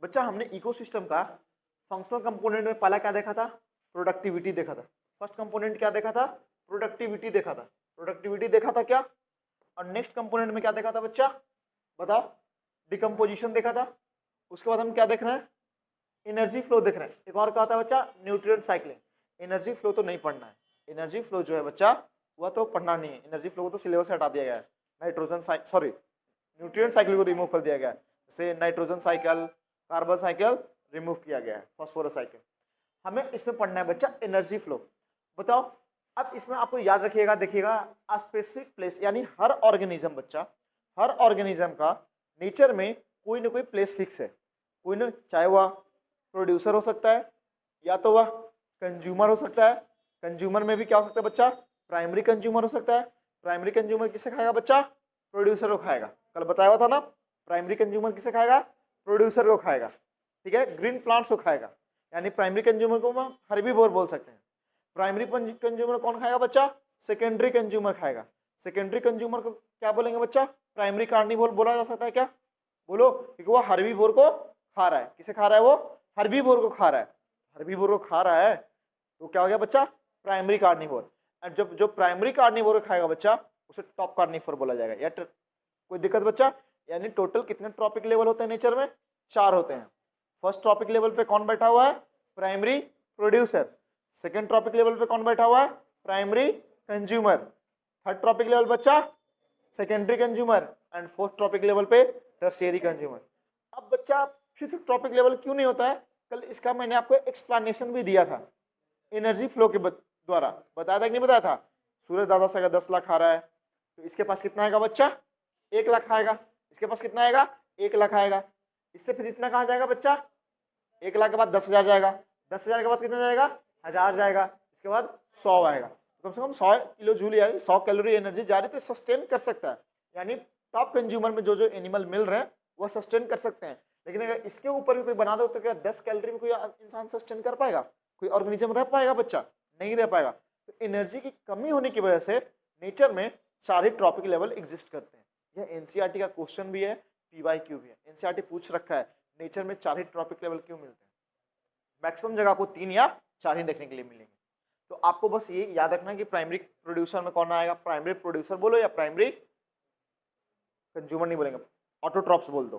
बच्चा हमने इकोसिस्टम का फंक्शनल कंपोनेंट में पहला क्या देखा था? प्रोडक्टिविटी देखा था। फर्स्ट कंपोनेंट क्या देखा था? प्रोडक्टिविटी देखा था। प्रोडक्टिविटी देखा था क्या? और नेक्स्ट कंपोनेंट में क्या देखा था बच्चा? बताओ। डिकम्पोजिशन देखा था। उसके बाद हम क्या देख रहे हैं? एनर्जी फ्लो देख रहे हैं। एक और क्या होता है बच्चा? Nutrient cycling. एनर्जी फ्लो तो नहीं पढ़ना है। एनर्जी फ्लो जो है बच्चा वह तो पढ़ना नहीं है। एनर्जी फ्लो को तो सिलेबस से हटा दिया गया है। नाइट्रोजन सॉरी न्यूट्रिएंट साइकिल को रिमूव कर दिया गया है। जैसे nitrogen cycle, carbon cycle remove किया गया है, फास्फोरस साइकिल। हमें इसमें पढ़ना है बच्चा एनर्जी फ्लो। बताओ। अब इसमें आपको याद रखिएगा, देखिएगा स्पेसिफिक प्लेस, यानी हर ऑर्गेनिज्म बच्चा, हर ऑर्गेनिज्म का नेचर में कोई ना कोई प्लेस फिक्स है। कोई ना, चाहे वह प्रोड्यूसर हो सकता है या तो वह कंज्यूमर हो सकता है। कंज्यूमर में भी क्या हो सकता है बच्चा? प्राइमरी कंज्यूमर हो सकता है। प्राइमरी कंज्यूमर किसे खाएगा बच्चा? प्रोड्यूसर को खाएगा। कल बताया हुआ था ना, प्राइमरी कंज्यूमर किसे खाएगा? प्रोड्यूसर को खाएगा। ठीक है, ग्रीन प्लांट्स को खाएगा। यानी प्राइमरी कंज्यूमर को हम हर्बीवोर बोल सकते हैं। प्राइमरी कंज्यूमर कौन खाएगा बच्चा? सेकेंडरी कंज्यूमर खाएगा। सेकेंडरी कंज्यूमर को क्या बोलेंगे बच्चा? प्राइमरी कार्निवोर बोला जा सकता है क्या? बोलो, क्योंकि वो हर्बीवोर को खा रहा है। किसे खा रहा है? वो हर्बीवोर को खा रहा है। हर्बीवोर को खा रहा है तो क्या हो गया बच्चा? Primary carnivore. और जब जो प्राइमरी कार्निवोर खाएगा बच्चा उसे टॉप कार्निवोर बोला जाएगा। या कोई दिक्कत बच्चा? यानी टोटल कितने ट्रॉपिक लेवल होते हैं नेचर में? 4 होते हैं। फर्स्ट ट्रॉपिक लेवल पे कौन बैठा हुआ है? Primary producer. Second tropic level पे कौन बैठा हुआ है? Primary consumer. Third tropic level बच्चा secondary consumer. And fourth tropic level पे टर्शियरी कंज्यूमर। अब बच्चा फिफ्थ ट्रॉपिक लेवल क्यों नहीं होता है? कल इसका मैंने आपको एक्सप्लेनेशन भी दिया था एनर्जी फ्लो के द्वारा। बताया था कि नहीं बताया था? सूरज दादा से अगर 10 लाख आ रहा है तो इसके पास कितना आएगा बच्चा? 1 लाख आएगा। इसके पास कितना आएगा? 1 लाख आएगा। इससे फिर इतना कहाँ जाएगा बच्चा? 1 लाख के बाद 10,000 जाएगा। 10,000 के बाद कितना जाएगा? 1000 जाएगा। इसके बाद 100 आएगा। कम से कम 100 किलो जूल यानी 100 कैलोरी एनर्जी जा रही तो सस्टेन कर सकता है। यानी टॉप कंज्यूमर में जो जो एनिमल मिल रहे हैं वह सस्टेन कर सकते हैं। लेकिन अगर इसके ऊपर भी कोई बना दो तो क्या 10 कैलोरी में कोई इंसान सस्टेन कर पाएगा? कोई ऑर्गेनिज्म रह पाएगा बच्चा? नहीं रह पाएगा। तो एनर्जी की कमी होने की वजह से नेचर में 4 ही ट्रॉपिक लेवल एग्जिस्ट करते हैं। यह एनसीईआरटी का क्वेश्चन भी है, पीवाईक्यू भी है। एनसीईआरटी पूछ रखा है नेचर में 4 ही ट्रॉपिक लेवल क्यों मिलते हैं? मैक्सिमम जगह आपको 3 या 4 ही देखने के लिए मिलेंगे। तो आपको बस ये याद रखना है कि प्राइमरी प्रोड्यूसर में कौन आएगा? प्राइमरी प्रोड्यूसर बोलो या प्राइमरी कंज्यूमर नहीं बोलेंगे, ऑटोट्रॉप्स बोल दो,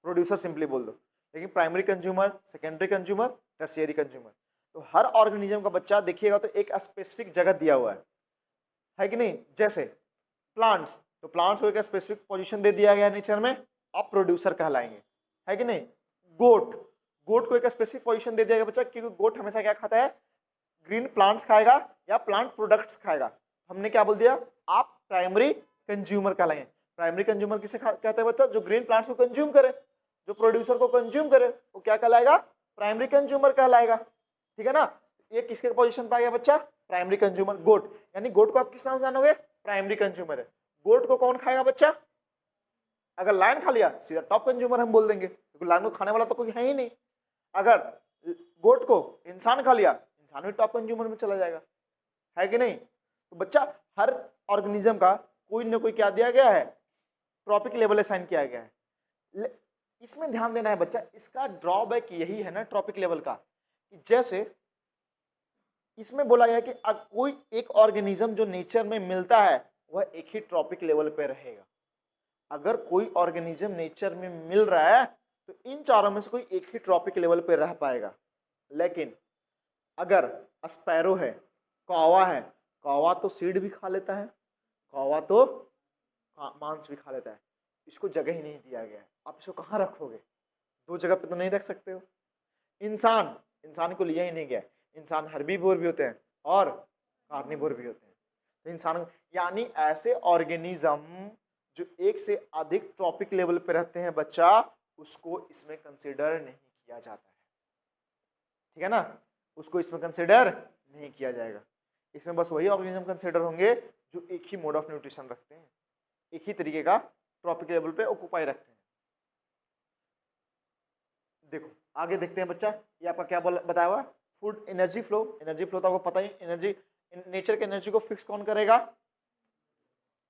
प्रोड्यूसर सिंपली बोल दो। लेकिन primary consumer, secondary consumer, tertiary consumer. तो हर ऑर्गेनिज्म का बच्चा देखिएगा तो एक स्पेसिफिक जगह दिया हुआ है कि नहीं? जैसे प्लांट्स, तो प्लांट्स को एक स्पेसिफिक पोजीशन दे दिया गया है नेचर में, आप प्रोड्यूसर कहलाएंगे, है कि नहीं? गोट, गोट को एक स्पेसिफिक पोजीशन दे दिया गया बच्चा, क्योंकि गोट हमेशा क्या खाता है? ग्रीन प्लांट्स खाएगा या प्लांट प्रोडक्ट्स खाएगा। हमने क्या बोल दिया? आप प्राइमरी कंज्यूमर कहलाएंगे। प्राइमरी कंज्यूमर किसे कहते हैं बच्चा? जो ग्रीन प्लांट्स को कंज्यूम करे, जो प्रोड्यूसर को कंज्यूम करे वो क्या कहलाएगा? प्राइमरी कंज्यूमर कहलाएगा। ठीक है ना? ये किसके पोजीशन पे आ गया बच्चा? प्राइमरी कंज्यूमर, गोट। यानी गोट को आप किस नाम से जानोगे? प्राइमरी कंज्यूमर है। गोट को कौन खाएगा बच्चा? अगर लायन खा लिया सीधा टॉप कंज्यूमर हम बोल देंगे, क्योंकि लायन को खाने वाला तो कोई है ही नहीं। अगर गोट को इंसान खा लिया, इंसान भी टॉप कंज्यूमर में चला जाएगा, है कि नहीं? तो बच्चा हर ऑर्गेनिज्म का कोई ना कोई क्या दिया गया है? ट्रॉपिक लेवल असाइन किया गया है। इसमें ध्यान देना है बच्चा, इसका ड्रॉबैक यही है ना ट्रॉपिक लेवल का, कि जैसे इसमें बोला गया कि कोई एक ऑर्गेनिज्म जो नेचर में मिलता है वह एक ही ट्रॉपिक लेवल पे रहेगा। अगर कोई ऑर्गेनिज्म नेचर में मिल रहा है तो इन चारों में से कोई एक ही ट्रॉपिक लेवल पे रह पाएगा। लेकिन अगर स्पैरो है, कौवा है, कौवा तो सीड भी खा लेता है, कौवा तो मांस भी खा लेता है, इसको जगह ही नहीं दिया गया है। आप इसको कहाँ रखोगे? 2 जगह पे तो नहीं रख सकते हो। इंसान, इंसान को लिया ही नहीं गया। इंसान हर्बीवोर भी होते हैं और कार्निवोर भी होते हैं। तो इंसान यानी ऐसे ऑर्गेनिज्म जो एक से अधिक ट्रॉपिक लेवल पे रहते हैं बच्चा, उसको इसमें कंसिडर नहीं किया जाता है। ठीक है ना? उसको इसमें कंसिडर नहीं किया जाएगा। इसमें बस वही ऑर्गेनिज्म कंसिडर होंगे जो एक ही मोड ऑफ न्यूट्रिशन रखते हैं, एक ही तरीके का ट्रॉपिक लेवल पे ऑक्यूपाई रखते हैं। देखो आगे देखते हैं बच्चा, ये आपका क्या बताया हुआ? Food energy flow. Energy flow तो आपको पता ही, एनर्जी नेचर के एनर्जी को फिक्स कौन करेगा?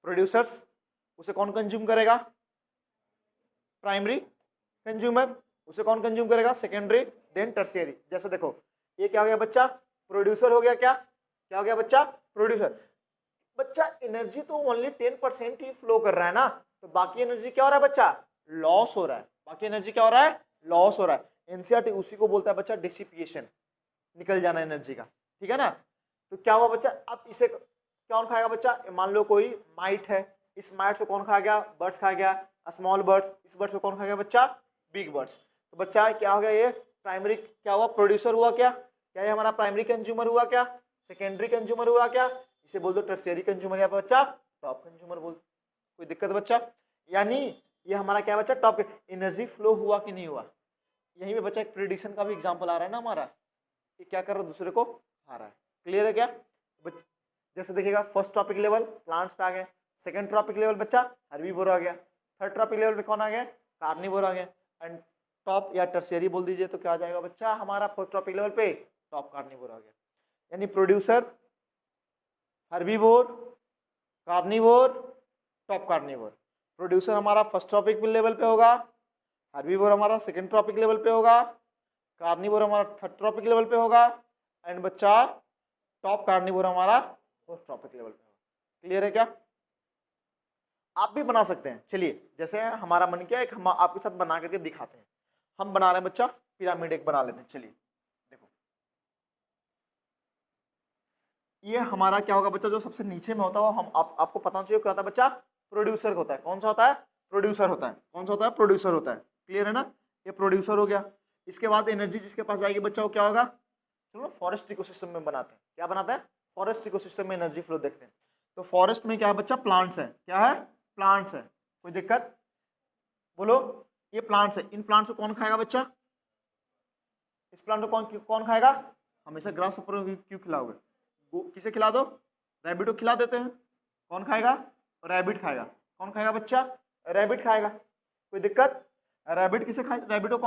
प्रोड्यूसर्स। उसे कौन कंज्यूम करेगा? Primary consumer. उसे कौन कंज्यूम करेगा, सेकेंडरी देन टर्शियरी। जैसे देखो ये क्या हो गया बच्चा, प्रोड्यूसर हो गया, क्या क्या हो गया बच्चा, प्रोड्यूसर। बच्चा एनर्जी तो ओनली 10% ही फ्लो कर रहा है ना, तो बाकी एनर्जी क्या हो रहा है बच्चा, लॉस हो रहा है। बाकी एनर्जी क्या हो रहा है, लॉस हो रहा है। एनसीईआरटी उसी को बोलता है बच्चा डिसिपिएशन, निकल जाना एनर्जी का, ठीक है ना। तो क्या हुआ बच्चा, अब इसे कौन खाएगा बच्चा, मान लो कोई माइट है, इस माइट से कौन खा गया, बर्ड्स खा गया, स्मॉल बर्ड्स, इस बर्ड्स को कौन खा गया बच्चा, बिग बर्ड्स। तो बच्चा क्या हो गया, ये प्राइमरी क्या हुआ, प्रोड्यूसर हुआ, क्या क्या ये हमारा प्राइमरी कंज्यूमर हुआ, क्या सेकेंडरी कंज्यूमर हुआ, क्या इसे बोल दो टर्शियरी कंज्यूमर या बच्चा टॉप कंज्यूमर बोल, कोई दिक्कत बच्चा। यानी ये हमारा क्या बच्चा, टॉप एनर्जी फ्लो हुआ कि नहीं हुआ। यहीं पे बच्चा एक प्रेडिक्शन का भी एग्जांपल आ रहा है ना हमारा, कि क्या कर रहा है, दूसरे को आ रहा है। क्लियर है क्या, जैसे देखिएगा फर्स्ट टॉपिक लेवल प्लांट्स पे आ गए, सेकंड टॉपिक लेवल बच्चा हर्बीवोर आ गया, थर्ड टॉपिक लेवल पे कौन आ गया, कार्निवोर आ गया, एंड टॉप या टर्शियरी बोल दीजिए तो क्या आ जाएगा बच्चा हमारा फोर्थ टॉपिक लेवल पे टॉप कार्निवोर आ गया। यानी producer, herbivore, carnivore, top carnivore. Producer हमारा फर्स्ट टॉपिक लेवल पे होगा, हर्बीवोर हमारा सेकंड टॉपिक लेवल पे होगा, कार्निवोर हमारा थर्ड टॉपिक लेवल पे होगा, एंड बच्चा टॉप कार्निवोर हमारा फोर्थ टॉपिक लेवल पे होगा। क्लियर है क्या, आप भी बना सकते हैं। चलिए जैसे हमारा मन किया एक हम आपके साथ बना करके दिखाते हैं। हम बना रहे हैं बच्चा पिरामिड एक बना लेते हैं। चलिए देखो ये हमारा क्या होगा बच्चा, जो सबसे नीचे में होता है वो हम आपको पता होना चाहिए क्या होता है बच्चा, प्रोड्यूसर होता है। कौन सा होता है, प्रोड्यूसर होता है। कौन सा होता है, प्रोड्यूसर होता है। क्लियर है ना, ये प्रोड्यूसर हो गया। इसके बाद एनर्जी जिसके पास जाएगी बच्चा वो क्या होगा, चलो फॉरेस्ट इकोसिस्टम में बनाते हैं। क्या बनाते हैं, फॉरेस्ट इकोसिस्टम में एनर्जी फ्लो देखते हैं। तो फॉरेस्ट में क्या है बच्चा, प्लांट्स है। क्या है, प्लांट्स है। कोई दिक्कत बोलो, ये प्लांट्स है। इन प्लांट्स को कौन खाएगा बच्चा, इस प्लांट को कौन कौन खाएगा, हमेशा ग्रास ऊपर क्यों खिलाओगे, किसे खिला दो, रैबिट को खिला देते हैं। कौन खाएगा, रैबिट खाएगा। कौन खाएगा बच्चा, रैबिट खाएगा। कोई दिक्कत, रैबिट किसे खा, रैबिट को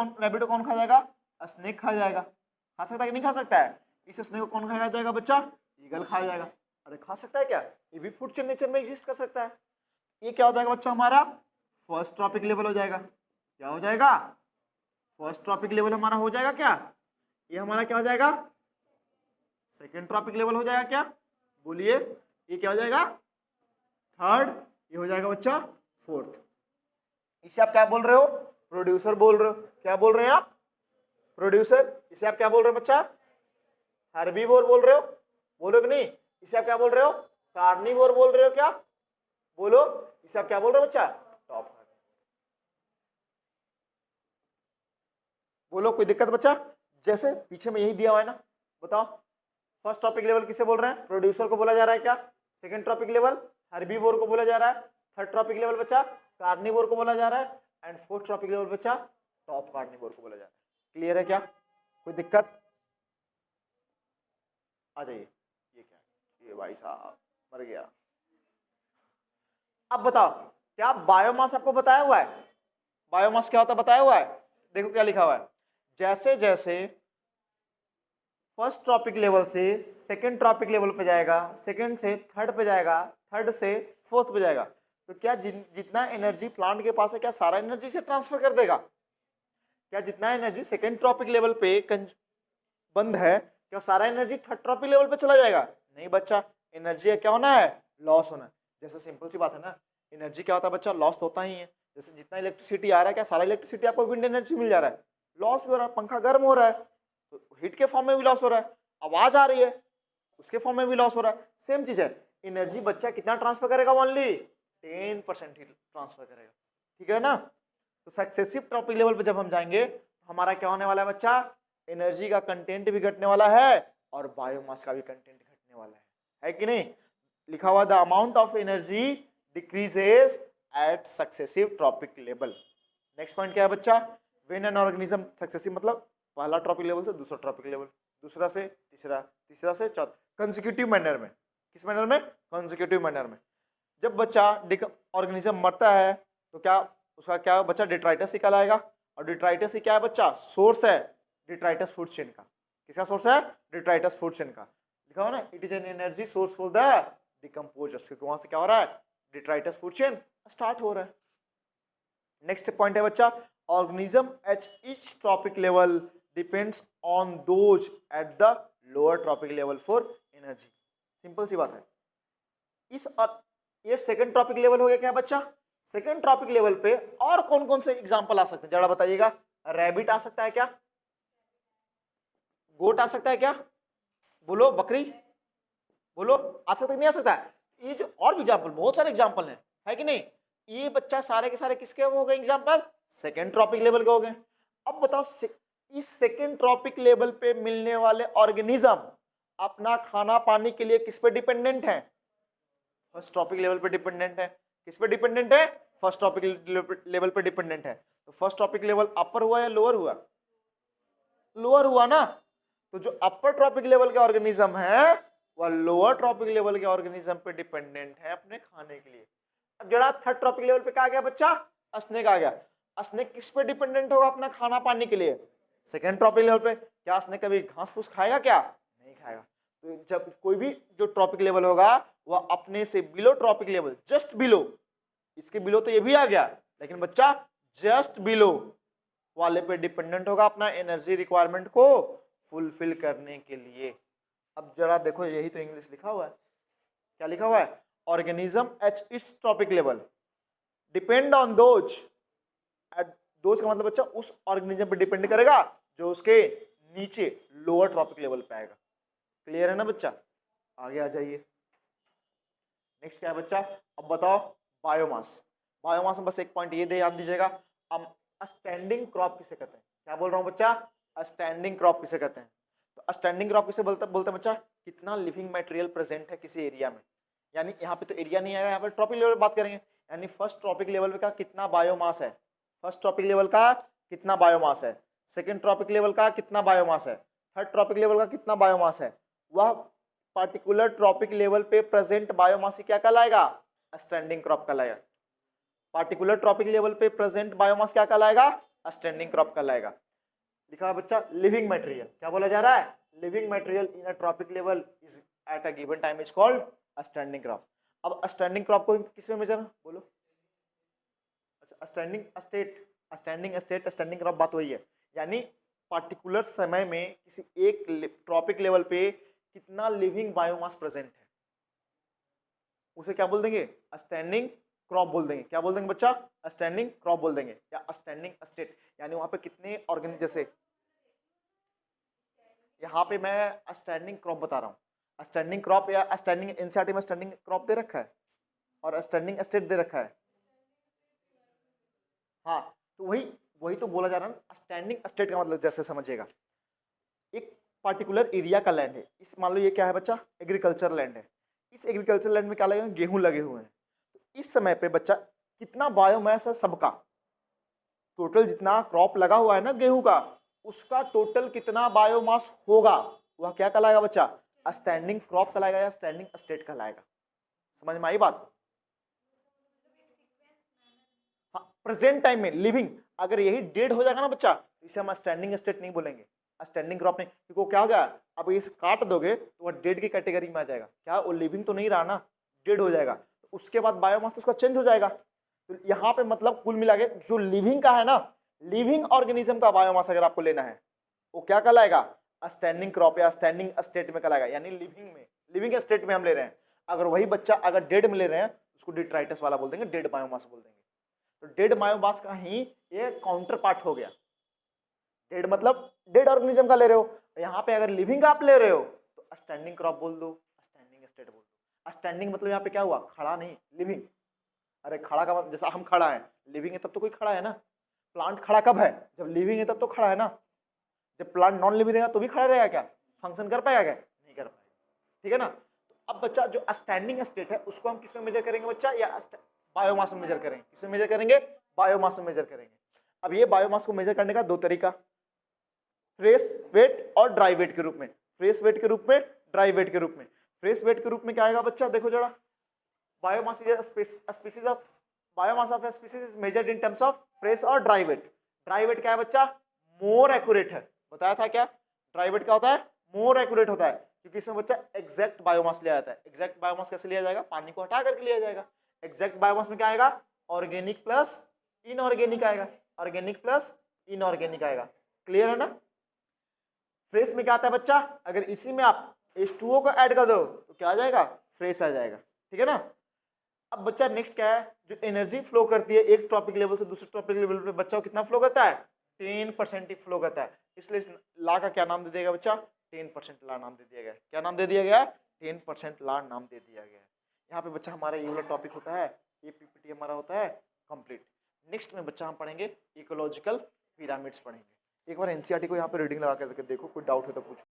कौन खा जाएगा, स्नेक खा जाएगा। खा सकता है कि नहीं खा सकता है, इस स्नेक को कौन खाया जाएगा बच्चा, ईगल खा जाएगा। अरे खा सकता है क्या, ये भी फूड चेन नेचर में एग्जिस्ट कर सकता है। ये क्या हो जाएगा बच्चा हमारा फर्स्ट टॉपिक लेवल हो जाएगा। क्या हो जाएगा, फर्स्ट टॉपिक लेवल हमारा हो जाएगा। क्या ये हमारा क्या हो जाएगा, सेकेंड टॉपिक लेवल हो जाएगा। क्या बोलिए, ये क्या हो जाएगा, थर्ड, ये हो जाएगा बच्चा फोर्थ। इसे आप क्या बोल रहे हो, प्रोड्यूसर बोल रहे हो। क्या बोल रहे हैं आप, प्रोड्यूसर। इसे आप क्या बोल रहे हो बच्चा, हर्बीवोर बोल रहे हो, बोलो कि नहीं। इसे आप क्या बोल रहे हो, कार्निवोर बोल रहे हो। क्या बोलो, इसे आप क्या बोल रहे हो बच्चा, टॉप। बोलो, कोई दिक्कत बच्चा। जैसे पीछे में यही दिया हुआ है ना, बताओ फर्स्ट टॉपिक लेवल किसे बोल रहे हैं, प्रोड्यूसर को बोला जा रहा है। क्या सेकंड टॉपिक लेवल हर्बीवोर को बोला जा रहा है। थर्ड टॉपिक लेवल बच्चा कार्निवोर को बोला जा रहा है, एंड फोर्थ टॉपिक लेवल बच्चा टॉप कार्निवोर को बोला जा रहा है। क्लियर है क्या, कोई दिक्कत, आ जाइए। ये क्या है, ये भाई साहब मर गया। अब बताओ, क्या बायोमास आपको बताया हुआ है, बायोमास क्या होता है बताया हुआ है। देखो क्या लिखा हुआ है, जैसे जैसे फर्स्ट टॉपिक लेवल से सेकंड टॉपिक लेवल पे जाएगा, सेकंड से थर्ड पे जाएगा, थर्ड से फोर्थ पे जाएगा, तो क्या जितना एनर्जी प्लांट के पास है क्या सारा एनर्जी से ट्रांसफर कर देगा। क्या जितना एनर्जी सेकंड टॉपिक लेवल पे बंद है क्या सारा एनर्जी थर्ड टॉपिक लेवल पे चला जाएगा, नहीं बच्चा। एनर्जी क्या होना है, लॉस होना है। जैसे सिंपल सी बात है ना, एनर्जी क्या होता है बच्चा, लॉस होता ही है। जैसे जितना इलेक्ट्रिसिटी आ रहा है क्या सारा इलेक्ट्रिसिटी आपको विंड एनर्जी मिल जा रहा है, लॉस भी हो रहा है। पंखा गर्म हो रहा है तो हीट के फॉर्म में भी लॉस हो रहा है, आवाज आ रही है उसके फॉर्म में भी लॉस हो रहा है। सेम चीज है, एनर्जी बच्चा कितना ट्रांसफर करेगा, ओनली 10% ही ट्रांसफर करेगा, ठीक है ना। तो सक्सेसिव टॉपिक लेवल पे जब हम जाएंगे तो हमारा क्या होने वाला है बच्चा, एनर्जी का कंटेंट भी घटने वाला है और बायोमास का भी कंटेंट घटने वाला है कि नहीं। लिखा हुआ the amount of energy decreases at successive trophic level. Next point क्या है बच्चा, व्हेन एन ऑर्गेनिज्म सक्सेसिव मतलब पहला टॉपिक लेवल से दूसरा टॉपिक लेवल, दूसरा से तीसरा, तीसरा से चौथा, कंसेक्यूटिव मैनर में। किस मैनर में, कंसेक्यूटिव मैनर में। जब बच्चा ऑर्गेनिज्म मरता है तो क्या उसका क्या बच्चा डिट्राइटस ही कहलाएगा, और डिट्राइटस ही क्या है बच्चा, सोर्स है डिट्राइटस फूड चेन का। किसका सोर्स है, डिट्राइटस फूड चेन का। लिखा हुआ ना, it is an energy source for the decomposers, क्योंकि वहां से क्या हो रहा है, डिट्राइटस फूड चेन स्टार्ट हो रहा है। नेक्स्ट पॉइंट है बच्चा, organism at each tropic level depends on those at the lower tropic level for energy। Simple सी बात है। इस ये सेकंड ट्रॉपिक लेवल हो गया क्या बच्चा? सेकंड ट्रॉपिक लेवल पे और कौन कौन से एग्जांपल आ सकते हैं जरा बताइएगा। रैबिट आ सकता है क्या? गोट आ सकता है क्या? बोलो, बकरी बोलो, आ सकता है नहीं आ सकता है? ये जो और भी एग्जाम्पल, बहुत सारे एग्जाम्पल है कि नहीं? ये बच्चा सारे के सारे किसके हो गए एग्जाम्पल? सेकेंड ट्रॉपिक लेवल के हो गए। अब बताओ इस सेकेंड ट्रॉपिक लेवल पे मिलने वाले ऑर्गेनिज्म अपना खाना पानी के लिए किस पे डिपेंडेंट है? फर्स्ट ट्रॉपिक लेवल पे डिपेंडेंट है। किस पे डिपेंडेंट है? फर्स्ट ट्रॉपिक लेवल पे डिपेंडेंट है। तो फर्स्ट ट्रॉपिक लेवल अपर हुआ या लोअर हुआ? लोअर हुआ ना। तो जो अपर ट्रॉपिक लेवल के ऑर्गेनिज्म है वह लोअर ट्रॉपिक लेवल के ऑर्गेनिज्म पे डिपेंडेंट है अपने खाने के लिए। अब जरा थर्ड ट्रॉपिक लेवल पे क्या आ गया बच्चा? स्नेक आ गया। स्नेक किस पे डिपेंडेंट होगा अपना खाना पानी के लिए? सेकेंड ट्रॉपिक लेवल पे। क्या स्नेक कभी घास फूस खाएगा क्या? नहीं खाएगा। तो जब कोई भी जो ट्रॉपिक लेवल होगा वह अपने से below trophic level, just below, इसके बिलो तो ये भी आ गया, लेकिन बच्चा जस्ट बिलो वाले पे डिपेंडेंट होगा अपना एनर्जी रिक्वायरमेंट को फुलफिल करने के लिए। अब जरा देखो, यही तो इंग्लिश लिखा हुआ है। क्या लिखा हुआ है? Organism at its trophic level depend on those at those का मतलब बच्चा उस ऑर्गेनिज्म पे डिपेंड करेगा जो उसके नीचे लोअर ट्रॉपिक लेवल पे आएगा। क्लियर है ना बच्चा? आगे आ जाइए। नेक्स्ट क्या है बच्चा? अब बताओ बायोमास। बायोमास में बस एक पॉइंट ये ध्यान दीजिएगा, स्टैंडिंग क्रॉप किसे कहते हैं? क्या बोल रहा हूँ बच्चा? स्टैंडिंग क्रॉप किसे कहते हैं? तो स्टैंडिंग क्रॉप किसे बोलते हैं बच्चा? कितना लिविंग मटेरियल प्रेजेंट है किसी एरिया में। यानी यहाँ पे तो एरिया नहीं आएगा, यहाँ पे ट्रॉपिक लेवल बात करेंगे। यानी फर्स्ट ट्रॉपिक लेवल का कितना बायोमास है, फर्स्ट ट्रॉपिक लेवल का कितना बायोमास है, सेकेंड ट्रॉपिक लेवल का कितना बायोमास है, थर्ड ट्रॉपिक लेवल का कितना बायोमास है, वह पार्टिकुलर ट्रॉपिक लेवल पे प्रेजेंट बायोमास क्या कहलाएगा? स्टैंडिंग क्रॉप कहलाएगा। पार्टिकुलर ट्रॉपिक लेवल पे प्रेजेंट बायोमास क्या कहलाएगा? स्टैंडिंग क्रॉप कहलाएगा। लिखा है बच्चा लिविंग मटेरियल। क्या बोला जा रहा है? Living material in a trophic level is at a given time is called standing crop. अब स्टैंडिंग क्रॉप को किस में मेजर बोलो? अच्छा, स्टैंडिंग स्टेट स्टैंडिंग क्रॉप बात वही है। यानी पार्टिकुलर समय में किसी एक ट्रॉपिक लेवल पे कितना लिविंग बायोमास प्रेजेंट है उसे क्या बोल देंगे? स्टैंडिंग क्रॉप बोल देंगे। क्या बोल देंगे बच्चा? स्टैंडिंग क्रॉप बोल देंगे या स्टैंडिंग स्टेट। यानी वहां पे कितने ऑर्गेनिज्म, जैसे यहाँ पे मैं स्टैंडिंग क्रॉप बता रहा हूँ, स्टैंडिंग क्रॉप या स्टैंडिंग, एनसीईआरटी में स्टैंडिंग क्रॉप दे रखा है और स्टैंडिंग स्टेट दे रखा है। हाँ, तो वही वही तो बोला जा रहा है ना। स्टैंडिंग स्टेट का मतलब जैसे समझिएगा, एक पार्टिकुलर एरिया का लैंड है, इस मान लो ये क्या है बच्चा? एग्रीकल्चर लैंड है। इस एग्रीकल्चर लैंड में क्या लगे हुए? गेहूं लगे हुए हैं। तो इस समय पे बच्चा कितना बायोमास है सबका? टोटल जितना क्रॉप लगा हुआ है ना गेहूं का, उसका टोटल कितना बायोमास होगा वह क्या कहलाएगा बच्चा? स्टैंडिंग क्रॉप कहलाएगा या स्टैंडिंग स्टेट कहलाएगा। समझ में आई बात? हाँ, प्रेजेंट टाइम में लिविंग। अगर यही डेड हो जाएगा ना बच्चा तो इसे हम स्टैंडिंग स्टेट नहीं बोलेंगे, स्टैंडिंग क्रॉप नहीं, क्योंकि वो क्या हो गया, अब इसे काट दोगे तो वह डेड की कैटेगरी में आ जाएगा। क्या वो लिविंग तो नहीं रहा ना, डेड हो जाएगा। तो उसके बाद बायोमास तो उसका चेंज हो जाएगा। तो यहाँ पे मतलब कुल मिला के जो लिविंग का है ना, लिविंग ऑर्गेनिज्म का बायोमास अगर आपको लेना है वो क्या कहलाएगा? स्टैंडिंग क्रॉप या स्टैंडिंग स्टेट में कहलाएगा। यानी लिविंग में, लिविंग स्टेट में हम ले रहे हैं। अगर वही बच्चा अगर डेड में ले रहे हैं उसको डिट्राइटस वाला बोल देंगे, डेड बायोमास बोल देंगे। तो डेड बायोमास का ही ये काउंटर पार्ट हो गया। डेड मतलब डेड ऑर्गेनिज्म का ले रहे हो, यहाँ पे अगर लिविंग का आप ले रहे हो तो स्टैंडिंग क्रॉप बोल दो, स्टैंडिंग स्टेट बोल दो। स्टैंडिंग मतलब यहाँ पे क्या हुआ? खड़ा नहीं, लिविंग। अरे खड़ा का मतलब जैसा हम खड़ा है, लिविंग है तब तो कोई खड़ा है ना। प्लांट खड़ा कब है? जब लिविंग है तब तो खड़ा है ना। जब प्लांट नॉन लिविंग रहेगा तो भी खड़ा रहेगा क्या? फंक्शन कर पाएगा क्या? नहीं कर पाएगा। ठीक है ना। तो अब बच्चा जो स्टैंडिंग स्टेट है उसको हम किसमें मेजर करेंगे बच्चा? या बायोमास में मेजर करेंगे। किसमें मेजर करेंगे? बायोमास में मेजर करेंगे। अब ये बायोमास को मेजर करने का दो तरीका, फ्रेश वेट और ड्राई वेट के रूप में। फ्रेश वेट के रूप में, ड्राई वेट के रूप में। फ्रेश वेट के रूप में क्या आएगा बच्चा? देखो जरा, biomass is species of biomass of species is measured in terms of fresh और ड्राई वेट। ड्राई वेट क्या है बच्चा? मोर एक्यूरेट है। बताया था क्या? ड्राई वेट क्या होता है? मोर एक्यूरेट होता है, क्योंकि इसमें बच्चा एग्जैक्ट बायोमास लिया जाता है। एग्जैक्ट बायोमास कैसे लिया जाएगा? पानी को हटा करके लिया जाएगा। एग्जैक्ट बायोमास में क्या आएगा? ऑर्गेनिक प्लस इनऑर्गेनिक आएगा। ऑर्गेनिक प्लस इनऑर्गेनिक आएगा। क्लियर है ना? फ्रेश में क्या आता है बच्चा, अगर इसी में आप H2O को ऐड कर दो तो क्या आ जाएगा, फ्रेश आ जाएगा। ठीक है ना? अब बच्चा नेक्स्ट क्या है, जो एनर्जी फ्लो करती है एक टॉपिक लेवल से दूसरे टॉपिक लेवल पे, बच्चा को कितना फ्लो करता है, 10% ही फ्लो करता है। इसलिए इस लॉ का क्या नाम दे दिया गया बच्चा, 10% लॉ नाम दे दिया गया। क्या नाम दे दिया गया, 10% लॉ नाम दे दिया गया। यहाँ पे बच्चा हमारा ये वाला टॉपिक होता है, ये पीपीटी हमारा होता है कंप्लीट। नेक्स्ट में बच्चा हम पढ़ेंगे इकोलॉजिकल पिरामिड्स पढ़ेंगे। एक बार एनसीईआरटी को यहाँ पे रीडिंग लगा के देखो, कोई डाउट हो तो पूछो।